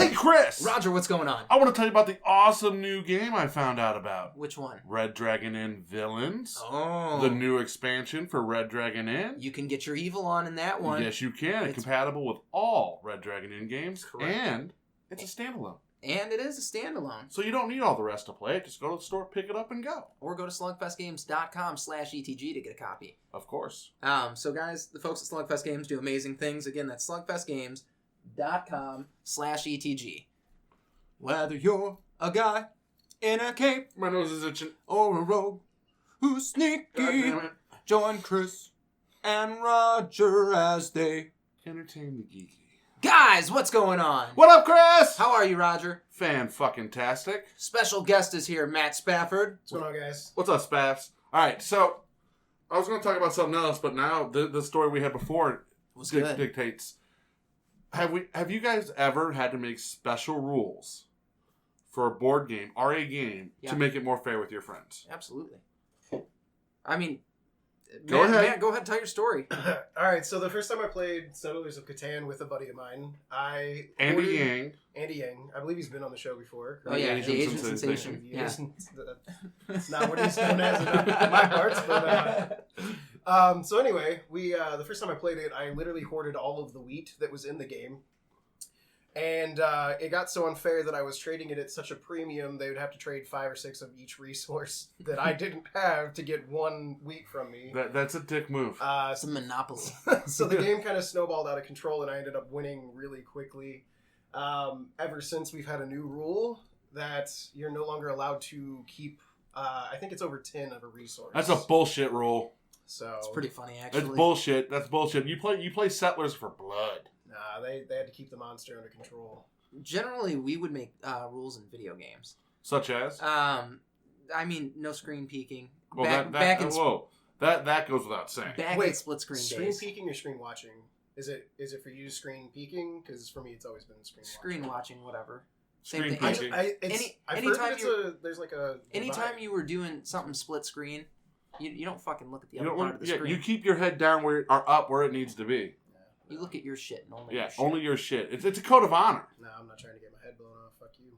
Hey, Chris! Roger, what's going on? I want to tell you about the awesome new game I found out about. Which one? Red Dragon Inn Villains. Oh. The new expansion for Red Dragon Inn. You can get your evil on in that one. Yes, you can. It's compatible with all Red Dragon Inn games. Correct. And it's a standalone. And it is a standalone. So you don't need all the rest to play it. Just go to the store, pick it up, and go. Or go to slugfestgames.com/ETG to get a copy. Of course. So guys, the folks at SlugFest Games do amazing things. Again, that's slugfestgames.com/ETG. Whether you're a guy in a cape, My nose is itching. or a rogue who's sneaky, God damn it. join Chris and Roger as they... Entertain the geeky. Guys, what's going on? What up, Chris? How are you, Roger? Fan-fucking-tastic. Special guest is here, Matt Spafford. What's going on, guys? What's up, Spaffs? All right, so I was going to talk about something else, but now the story we had before Was good. dictates. Have you guys ever had to make special rules for a board game or a game to make it more fair with your friends? Absolutely. I mean, Go ahead. Matt, go ahead, tell your story. All right, so the first time I played Settlers of Catan with a buddy of mine, Andy Andy Yang. Yang. I believe he's been on the show before. Oh yeah, Asian the Asian sensation. sensation. He Yeah. isn't- That's not what he's known as in my parts, but... so anyway, the first time I played it, I literally hoarded all of the wheat that was in the game. And it got so unfair that I was trading it at such a premium, they would have to trade 5 or 6 of each resource that I didn't have to get 1 wheat from me. That's a dick move. It's a monopoly. So the game kind of snowballed out of control, and I ended up winning really quickly. Ever since, we've had a new rule that you're no longer allowed to keep, I think it's over 10 of a resource. That's a bullshit rule. So It's pretty funny, actually. That's bullshit. That's bullshit. You play Settlers for blood. Nah, they had to keep the monster under control. Generally, we would make rules in video games. Such as? I mean, no screen peeking. Well, Back in that goes without saying. split screen Screen days. peeking or screen watching? Is it for you screen peeking? Because for me, it's always been Screen watching, whatever. Screen Same thing. peeking. I've heard that there's like a Anytime you were doing something split screen, you don't fucking look at the You other don't part want, of the screen. you keep your head down or up where it needs to be. You look at your shit and only Yeah, your shit. only your shit. It's a code of honor. No, I'm not trying to get my head blown off. Fuck you.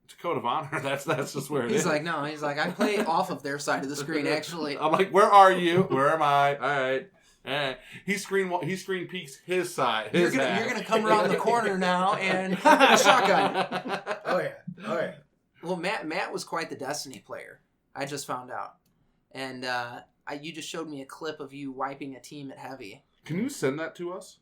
It's a code of honor. That's just where it He's is. like, no. He's like, I play off of their side of the screen, actually. I'm like, where are you? Where am I? All right. He screen peeks his side. You're gonna come around the corner now and a shotgun. Oh yeah. Well, Matt was quite the Destiny player. I just found out, and you just showed me a clip of you wiping a team at heavy. Can you send that to us?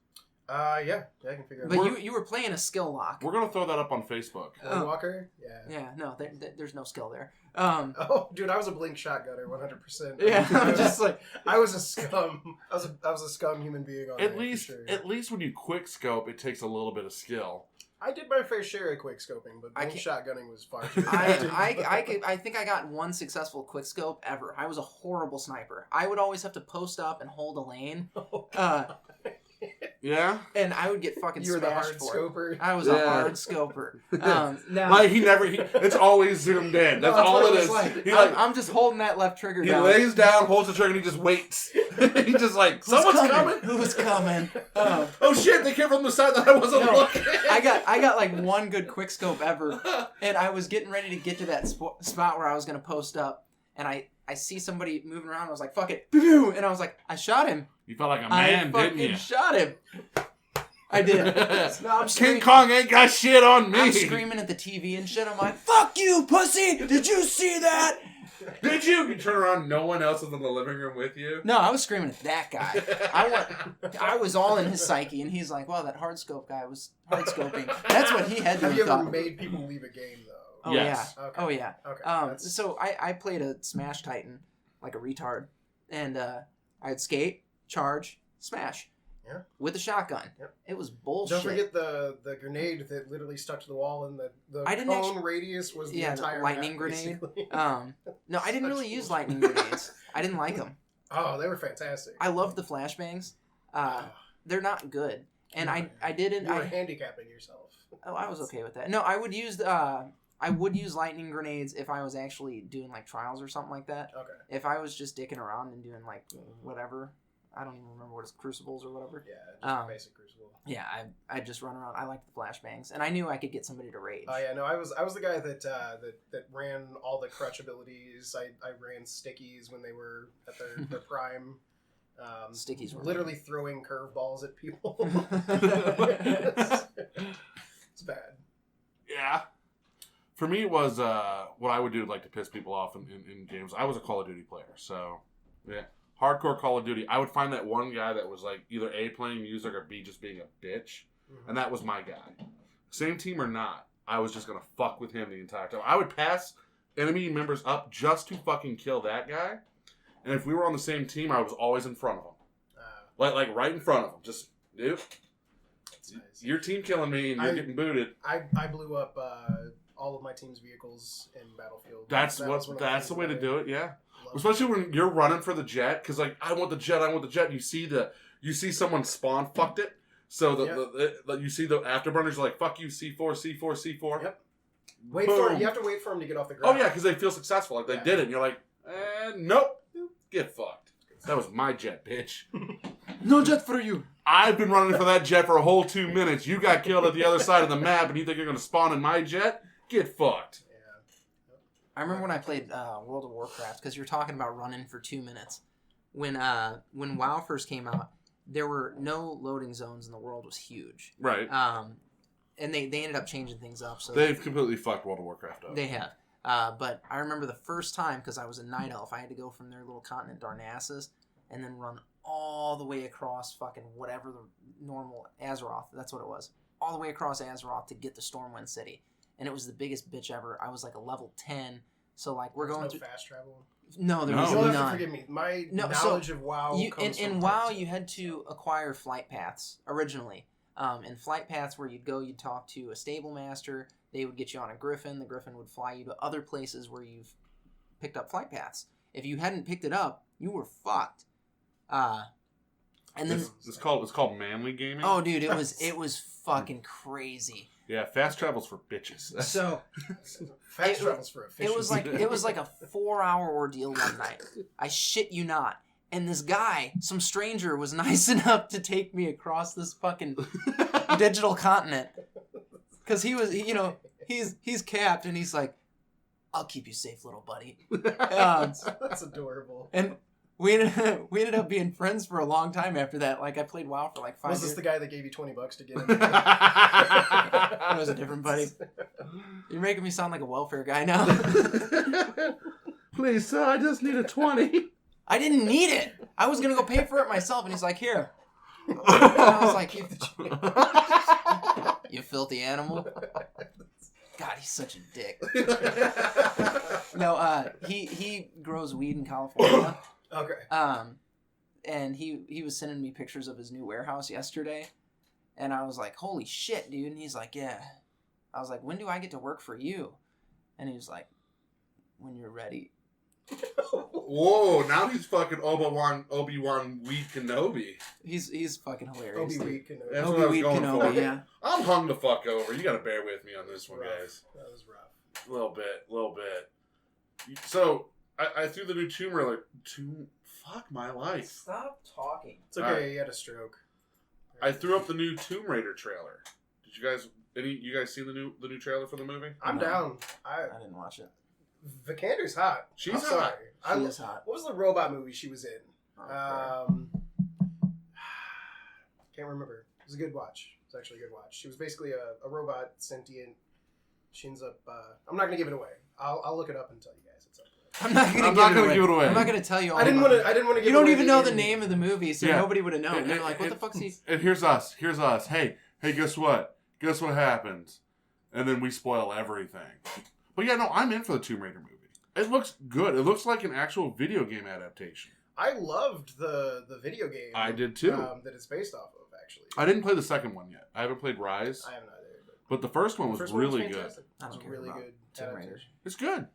Yeah, I can figure it out. But you were playing a skill lock. We're gonna throw that up on Facebook. Walker? Yeah. Yeah, no, there's no skill there. Oh, dude, I was a blink shotgunner, 100%. Yeah, I'm just like I was a scum. I was a scum human being on At that, least, for sure. at least when you quick scope, it takes a little bit of skill. I did my fair share of quick scoping, but blink shotgunning was far too. I think I got one successful quick scope ever. I was a horrible sniper. I would always have to post up and hold a lane. Yeah. And I would get fucking You were the smashed hard for scoper. it. I was a hard scoper. Now, Like it's always zoomed in. That's all what it it is. was like. I'm just holding that left trigger He down. lays down, holds the trigger, and he just waits. He's just like, someone's coming. Who's coming? Oh shit! They came from the side that I wasn't looking. I got like one good quick scope ever, and I was getting ready to get to that spot where I was gonna post up, and I see somebody moving around. I was like, "Fuck it!" And I was like, "I shot him." You felt like a man, didn't you? I fucking shot him. I did. No, I'm King Kong ain't got shit on me. I'm screaming at the TV and shit. I'm like, "Fuck you, pussy! Did you see that?" Did you? You turn around, no one else is in the living room with you? No, I was screaming at that guy. I was all in his psyche, and he's like, "Wow, that hard scope guy was hard scoping." That's what he had to Have you have ever thought. made people leave a game though? Oh Yes. yeah. Okay. Oh yeah. Okay. So I played a Smash Titan like a retard, and I'd skate, charge, smash. Yeah. With a shotgun. Yep. It was bullshit. Don't forget the grenade that literally stuck to the wall, and the I didn't cone radius was the entire lightning map, grenade. basically. No, I didn't Such really use bullshit. lightning grenades. I didn't like them. Oh, they were fantastic. I loved the flashbangs. They're not good, and I didn't. You were handicapping yourself. Oh, I was okay with that. No, I would use lightning grenades if I was actually doing like trials or something like that. Okay. If I was just dicking around and doing like whatever, I don't even remember what it's, Crucibles or whatever. Yeah, just basic Crucible. Yeah, I just run around. I liked the flashbangs, and I knew I could get somebody to rage. Oh yeah, no, I was the guy that ran all the crutch abilities. I ran stickies when they were at their prime. Stickies were literally throwing curveballs at people. It's bad. Yeah. For me, it was what I would do to piss people off in games. I was a Call of Duty player, so yeah, hardcore Call of Duty. I would find that one guy that was either A, playing music, or B, just being a bitch, and that was my guy. Same team or not, I was just gonna fuck with him the entire time. I would pass enemy members up just to fucking kill that guy, and if we were on the same team, I was always in front of him, like right in front of him. Just dude, nice. Your team killing me, and you're getting booted. I blew up all of my team's vehicles in Battlefield. That's the way to do it. Yeah, especially when you're running for the jet, because I want the jet. And you see someone spawn fucked it. So you see the afterburners are like, fuck you, C4, C4, C4. Yep. Wait for it. You have to wait for them to get off the ground. Oh yeah, because they feel successful, they did it. And you're like, nope, get fucked. That was my jet, bitch. No jet for you. I've been running for that jet for a whole 2 minutes. You got killed at the other side of the map, and you think you're going to spawn in my jet? Get fucked. Yeah. I remember when I played World of Warcraft, because you're talking about running for 2 minutes. When WoW first came out, there were no loading zones, and the world was huge. Right. And they ended up changing things up. So they've completely fucked World of Warcraft up. They have. But I remember the first time, because I was a night elf, I had to go from their little continent Darnassus and then run all the way across fucking whatever the normal Azeroth, that's what it was, all the way across Azeroth to get to Stormwind City. And it was the biggest bitch ever. I was like a level 10. So we're going through fast travel. No, there was You'll have none. to forgive me. My knowledge of WoW in WoW you had to acquire flight paths originally. And flight paths where you'd go, you'd talk to a stable master. They would get you on a griffin. The griffin would fly you to other places where you've picked up flight paths. If you hadn't picked it up, you were fucked. And then it's called manly gaming. Oh, dude, it was fucking crazy. Yeah, fast travel's for bitches. So fast travel's for efficiency. It was like a 4-hour ordeal one night. I shit you not. And this guy, some stranger, was nice enough to take me across this fucking digital continent. Because he was, he's capped, and he's like, I'll keep you safe, little buddy. That's adorable. And we ended up being friends for a long time after that. I played WoW for 5 years. Was this the guy that gave you $20 to get in? It was a different buddy. You're making me sound like a welfare guy now. Please, sir, I just need a 20. I didn't need it. I was going to go pay for it myself, and he's like, here. And I was like, you filthy animal. God, he's such a dick. No, he grows weed in California. Okay. And he was sending me pictures of his new warehouse yesterday, and I was like, holy shit, dude. And he's like, yeah. I was like, when do I get to work for you? And he was like, when you're ready. Whoa, now he's fucking Obi-Wan Weed Kenobi. He's fucking hilarious. Obi-Weed Kenobi. That's what I was going for. Yeah. I'm hung the fuck over. You gotta bear with me on this one, Rough. guys. That was rough. A little bit. So, I threw the new Tomb Raider. Fuck my life. Stop talking. It's okay, he had a stroke. I threw up the new Tomb Raider trailer. Did you guys see the new trailer for the movie? I'm down. I didn't watch it. Vikander's hot. She's I'm hot. Sorry. She is hot. What was the robot movie she was in? Oh, Can't remember. It was a good watch. It was actually a good watch. She was basically a robot, sentient. She ends up. I'm not gonna give it away. I'll look it up and tell you guys. It's up. I'm not gonna give it away. I'm not gonna tell you all. I didn't want to. You don't even know the name of the movie, so nobody would have known. And they're like, "What the fuck's he?" And here's us. Hey, guess what? Guess what happens? And then we spoil everything. But yeah, no, I'm in for the Tomb Raider movie. It looks good. It looks like an actual video game adaptation. I loved the video game. I did too. That it's based off of, actually. I didn't play the second one yet. I haven't played Rise. I haven't either. But the first one was really good. It was really good. Tomb Raider. It's good.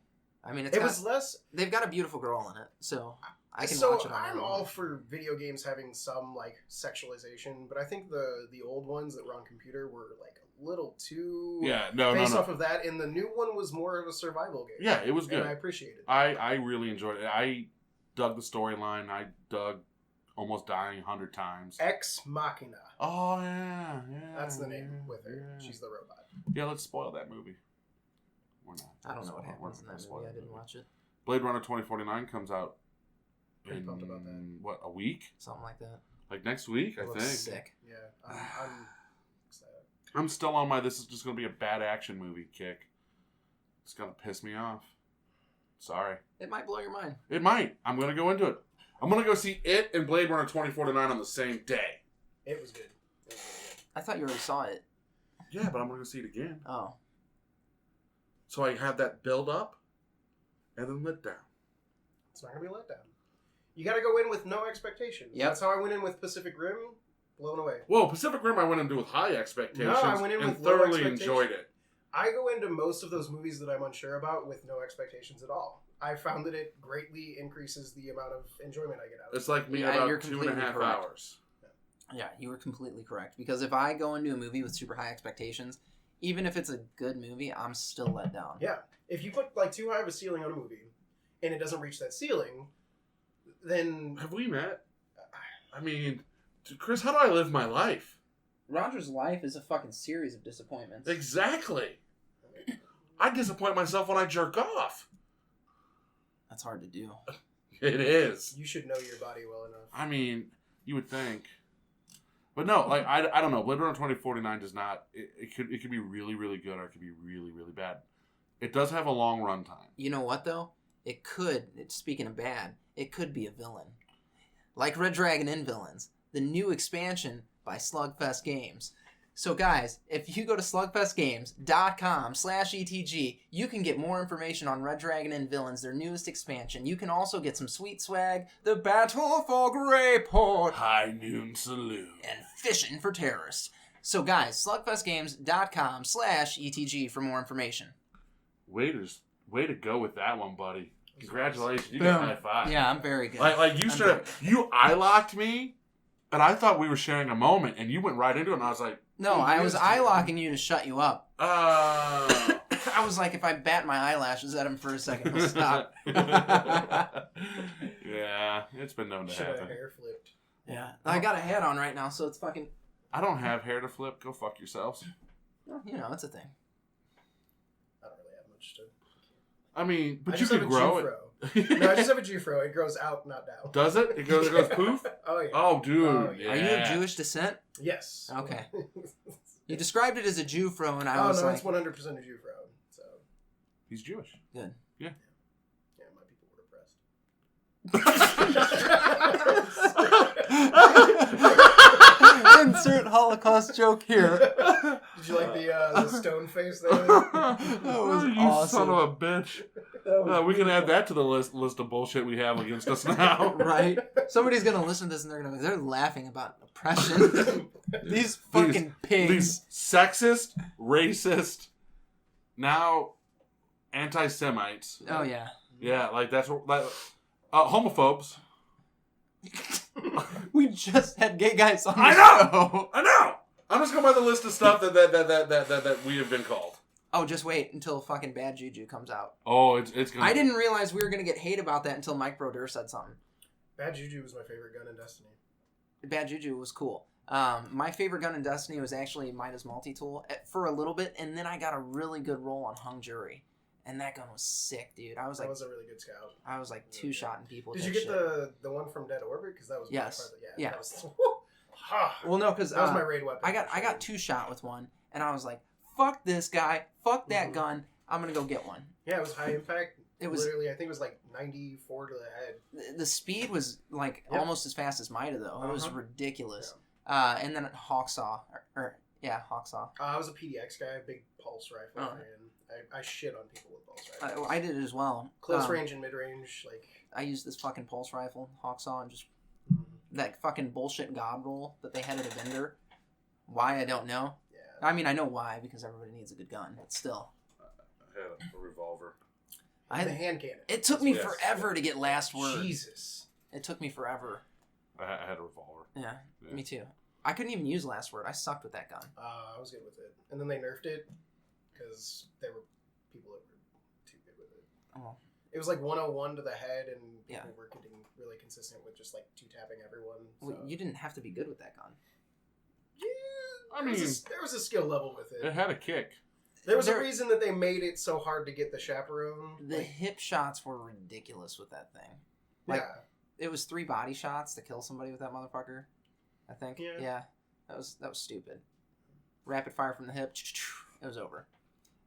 I mean, it was less. They've got a beautiful girl in it, so I can so watch it. I'm all for video games having some sexualization, but I think the old ones that were on computer were a little too based off of that, and the new one was more of a survival game. Yeah, it was good. And I appreciated it. I really enjoyed it. I dug the storyline. I dug almost dying 100 times. Ex Machina. Oh, yeah. That's the name yeah, with her. yeah. She's the robot. Yeah, let's spoil that movie. We're not. I don't know what We're happens in not that spoil movie. I didn't watch it. Blade Runner 2049 comes out Pretty in, pumped about that. what, a week? Something like that. Like next week, It I looks think. sick. Yeah, I'm excited. I'm still on my this is just going to be a bad action movie kick. It's going to piss me off. Sorry. It might blow your mind. It might. I'm going to go into it. I'm going to go see it and Blade Runner 2049 on the same day. It was good. It was really good. I thought you already saw it. Yeah, but I'm going to see it again. Oh. So I have that build up and then let down. It's not going to be a letdown. You got to go in with no expectations. Yep. That's how I went in with Pacific Rim. Blown away. Whoa, Pacific Rim I went into with high expectations No, I went in and with low thoroughly expectations. enjoyed it. I go into most of those movies that I'm unsure about with no expectations at all. I found that it greatly increases the amount of enjoyment I get out of it. It's like me Yeah, about you're 2.5 completely correct. hours. Yeah, you were completely correct. Because if I go into a movie with super high expectations, even if it's a good movie, I'm still let down. Yeah. If you put like too high of a ceiling on a movie and it doesn't reach that ceiling, then Have we met? I mean, Chris, how do I live my life? Roger's life is a fucking series of disappointments. Exactly. I disappoint myself when I jerk off. That's hard to do. It is. you should know your body well enough. I mean, you would think. But no, like, I don't know. Blade Runner 2049 does not... It could be really, really good or it could be really, really bad. It does have a long run time. You know what, though? It could, speaking of bad, it could be a villain. Like Red Dragon and Villains, the new expansion by SlugFest Games. So guys, if you go to slugfestgames.com/ETG, you can get more information on Red Dragon and Villains, their newest expansion. You can also get some sweet swag, the Battle for Greyport, High Noon Saloon. and fishing for terrorists. So guys, slugfestgames.com/ETG for more information. Way to go with that one, buddy. Congratulations. You got a high five. Yeah, I'm very good. Like you straight up, you eye locked me, and I thought we were sharing a moment, and you went right into it, and I was like, No, I was eye-locking you to shut you up. I I was like, if I bat my eyelashes at him for a second, he'll stop. Yeah, it's been known to Should have happen. hair flipped. Yeah. I got a hat on right now, so it's fucking... I don't have hair to flip. Go fuck yourselves. Well, you know, it's a thing. I don't really have much to... I mean, but I you just could have a grow Jufro. it. No, I just have a Jufro. It grows out, not down. Does it? It goes poof? Oh, yeah. Oh, dude. Oh, yeah. Are you of Jewish descent? Yes. Okay. You described it as a Jufro, and I Oh, was no, like... it's 100% a Jufro. So, He's Jewish. Good. yeah, my people were oppressed. Insert Holocaust joke here. Did you like the stone face there? That was you awesome. son of a bitch. We can add that to the list of bullshit we have against us now. Right? Somebody's gonna listen to this and they're laughing about oppression. These fucking pigs. These sexist, racist, now anti-Semites. Oh yeah. Yeah, like that's what... homophobes. We just had gay guys on the I know! show. I know! I'm just going by the list of stuff that we have been called. Oh, just wait until fucking Bad Juju comes out. Oh, it's gonna... I didn't realize we were gonna get hate about that until Mike Brodeur said something. Bad Juju was my favorite gun in Destiny. Bad Juju was cool. My favorite gun in Destiny was actually Midas Multi-Tool for a little bit, and then I got a really good roll on Hung Jury. And that gun was sick, dude. I was That like, was a really good scout. I was like two-shotting people. Did with you that get shit. the one from Dead Orbit? Because that was Yes. Yeah. Yeah. That was, Well, no, because that was my raid weapon. I got two-shot with one, and I was like, fuck this guy, fuck that gun. I'm gonna go get one. Yeah, it was high impact. It was literally, I think it was like 94 to the head. the speed was like Yep. almost as fast as Mida though. It was Uh-huh. ridiculous. And then Hawksaw, Hawksaw. I was a PDX guy, big pulse rifle, Oh. and I shit on people with pulse rifles. I did it as well. Close range and mid range, like I used this fucking pulse rifle, Hawksaw, and just that fucking bullshit god roll that they had at a vendor. Why, I don't know. yeah. I mean, I know why, because everybody needs a good gun, but still. I had a revolver. The hand cannon. It took me Yes. forever to get last word. Jesus. It took me forever. I had a revolver. Yeah, Yeah. me too. I couldn't even use last word. I sucked with that gun. I was good with it, and then they nerfed it because there were people that were too good with it. Oh, It was like 101 to the head, and people Yeah. were getting really consistent with just like 2-tapping everyone. So. Well, you didn't have to be good with that gun. Yeah, I there mean, was a skill level with it it. had a kick. There was a reason that they made it so hard to get the chaperone. The hip shots were ridiculous with that thing. Like, yeah. it was 3 body shots to kill somebody with that motherfucker. I think. Yeah. That was stupid. Rapid fire from the hip. It was over.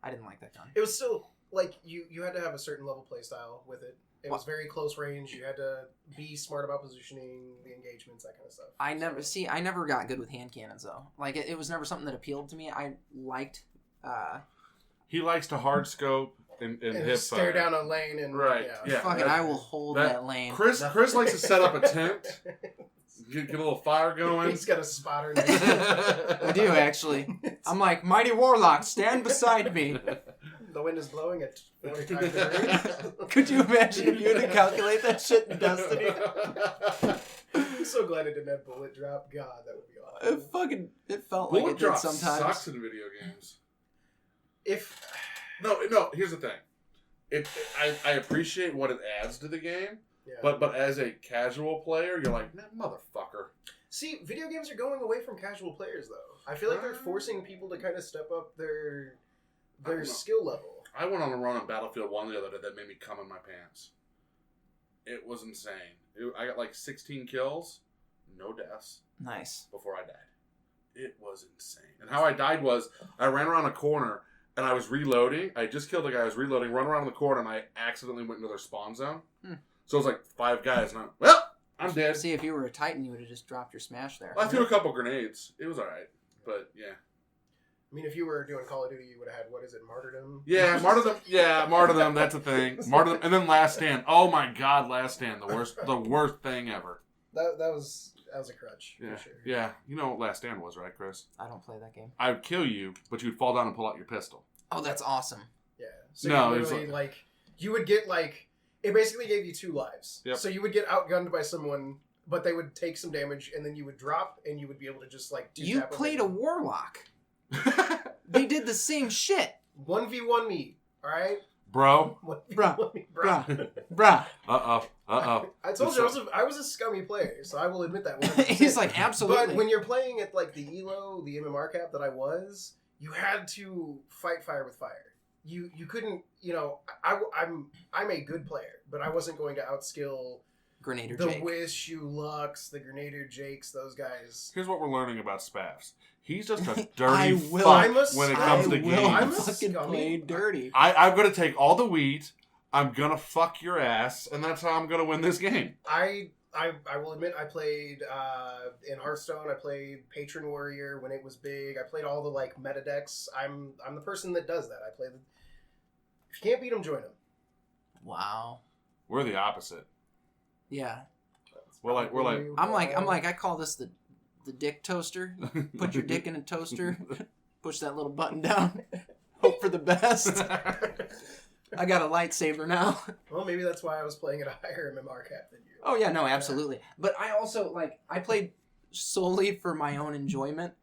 I didn't like that gun. It was still like you had to have a certain level play style with it. It was very close range. You had to be smart about positioning, the engagements, that kind of stuff. I never got good with hand cannons though. Like it was never something that appealed to me. I liked. He likes to hard scope and hip stare fire. down a lane and Yeah. Fucking, I will hold that lane. Chris likes to set up a tent, get a little fire going. He's got a spotter. I do actually. I'm like, Mighty Warlock, stand beside me. The wind is blowing at 45 degrees. Could you imagine if you had to calculate that shit in Destiny? I'm so glad it didn't have bullet drop. God, that would be awesome. It felt Bullet like it drop did sometimes. sucks in video games. No, Here's the thing. I appreciate what it adds to the game, yeah. but as a casual player, you're like, man, motherfucker. See, video games are going away from casual players, though. I feel like they're forcing people to kind of step up their skill level. I went on a run on Battlefield 1 the other day that made me cum in my pants. It was insane. I got like 16 kills, no deaths. Nice. Before I died. It was insane. And how I died was I ran around a corner and I was reloading. I just killed a guy. I was reloading, run around the corner, and I accidentally went into their spawn zone. So it was like 5 guys, and I'm dead. See, if you were a Titan, you would have just dropped your smash there. Well, I threw a couple grenades. It was all right. But, yeah. I mean, if you were doing Call of Duty, you would have had, what is it, Martyrdom? Yeah, Martyrdom. Yeah, Martyrdom. That's a thing. Martyrdom. And then Last Stand. Oh, my God, Last Stand. The worst thing ever. That was a crutch, Yeah. for sure. Yeah. You know what Last Stand was, right, Chris? I don't play that game. I would kill you, but you'd fall down and pull out your pistol. Oh, that's awesome. Yeah. So No, you it was literally, like, you would get, like, it basically gave you 2 lives. Yep. So you would get outgunned by someone, but they would take some damage, and then you would drop, and you would be able to just, like, You tap played a them. Warlock. They did the same shit. 1v1 me, alright? Bro. 1v1 me, bro. Bruh. Uh-oh. I told you I was a scummy player, so I will admit that. 100%. He's like, absolutely. But when you're playing at like the ELO, the MMR cap that I was, you had to fight fire with fire. You couldn't, I'm a good player, but I wasn't going to outskill Grenader the Jake. Wish, you Lux, the Grenader Jakes, those guys. Here's what we're learning about Spavs. He's just a I dirty will. fuck when it comes to I'm games. a fucking scummy. play dirty. I'm going to take all the wheat, I'm going to fuck your ass, and that's how I'm going to win this game. I will admit I played in Hearthstone. I played Patron Warrior when it was big. I played all the like meta decks. I'm the person that does that. I play the. If you can't beat them, join them. Wow. We're the opposite. Yeah. We're like I'm like, I call this the dick toaster. Put your dick in a toaster. Push that little button down. Hope for the best. I got a lightsaber now. Well, maybe that's why I was playing at a higher MMR cap than you. Oh yeah, no, absolutely. But I also I played solely for my own enjoyment,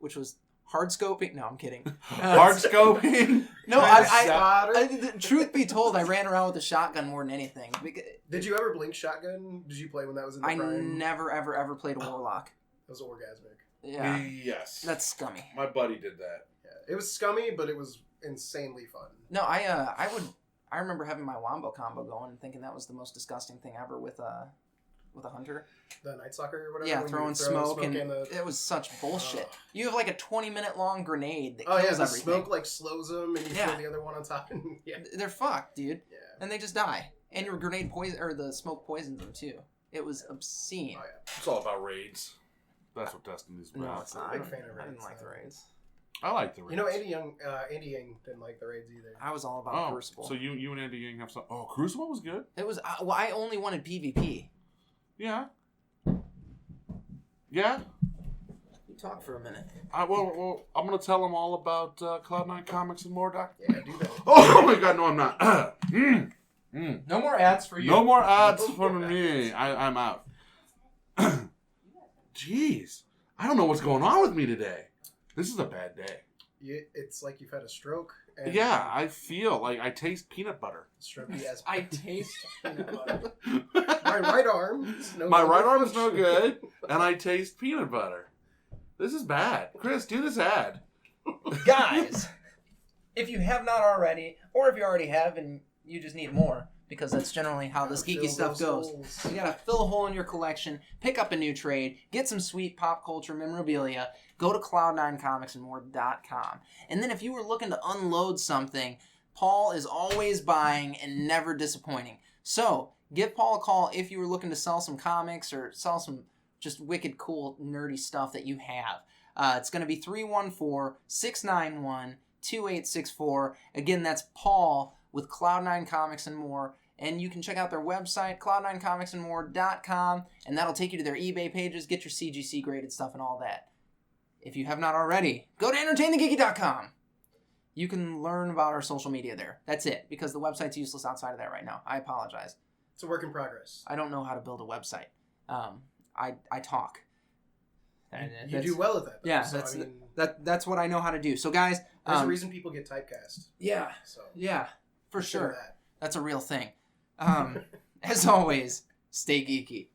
which was hard scoping. No, I'm kidding. hard scoping. No, I truth be told, I ran around with a shotgun more than anything. Did you ever blink shotgun? Did you play when that was in the I prime? never ever played a warlock. It was orgasmic. Yeah, Yes. that's scummy. My buddy did that. Yeah, it was scummy, but it was insanely fun. No, I remember having my wombo combo going and thinking that was the most disgusting thing ever with a hunter. The Night Stalker or whatever. Yeah, when throwing you throw smoke and in the... it was such bullshit. You have like a 20-minute long grenade that Oh kills yeah, the everything. smoke like slows them, and you Yeah. throw the other one on top, and yeah, They're fucked, dude. yeah. And they just die. And your grenade poison or the smoke poisons them too. It was obscene. Oh yeah. It's all about raids. That's what Destiny's about. No, it's not. I'm a big fan of I didn't raids, like the though. raids. I like the raids. You know, Andy Yang didn't like the raids either. I was all about Crucible. So you and Andy Yang have some... Oh, Crucible was good. It was. Well, I only wanted PvP. Yeah. Yeah? You talk for a minute. Well, I'm going to tell them all about Cloud9 Comics and more, Doc. Yeah, do that. Oh my god, no, I'm not. No more ads for you. No more ads for me. I'm out. Jeez. I don't know what's going on with me today. This is a bad day. It's like you've had a stroke. And Yeah, I feel like I taste peanut butter. Strokey as I taste peanut butter. my right arm. Is no My longer right arm is no functioning. good, and I taste peanut butter. This is bad. Chris, do this ad. Guys, if you have not already, or if you already have and you just need more, because that's generally how this geeky Fill stuff those goes. holes. You gotta fill a hole in your collection, pick up a new trade, get some sweet pop culture memorabilia, go to cloud9comicsandmore.com. And then if you were looking to unload something, Paul is always buying and never disappointing. So, give Paul a call if you were looking to sell some comics or sell some just wicked cool nerdy stuff that you have. It's going to be 314-691-2864. Again, that's Paul with Cloud9 Comics and More. And you can check out their website, cloud9comicsandmore.com, and that'll take you to their eBay pages, get your CGC graded stuff and all that. If you have not already, go to entertainthegeeky.com. You can learn about our social media there. That's it, because the website's useless outside of that right now. I apologize. It's a work in progress. I don't know how to build a website. I talk. And You that's- do well at that. Though, Yeah, so, that's I mean, that's what I know how to do. So guys, there's a reason people get typecast. yeah, So for consider sure, that. that's a real thing. As always, stay geeky.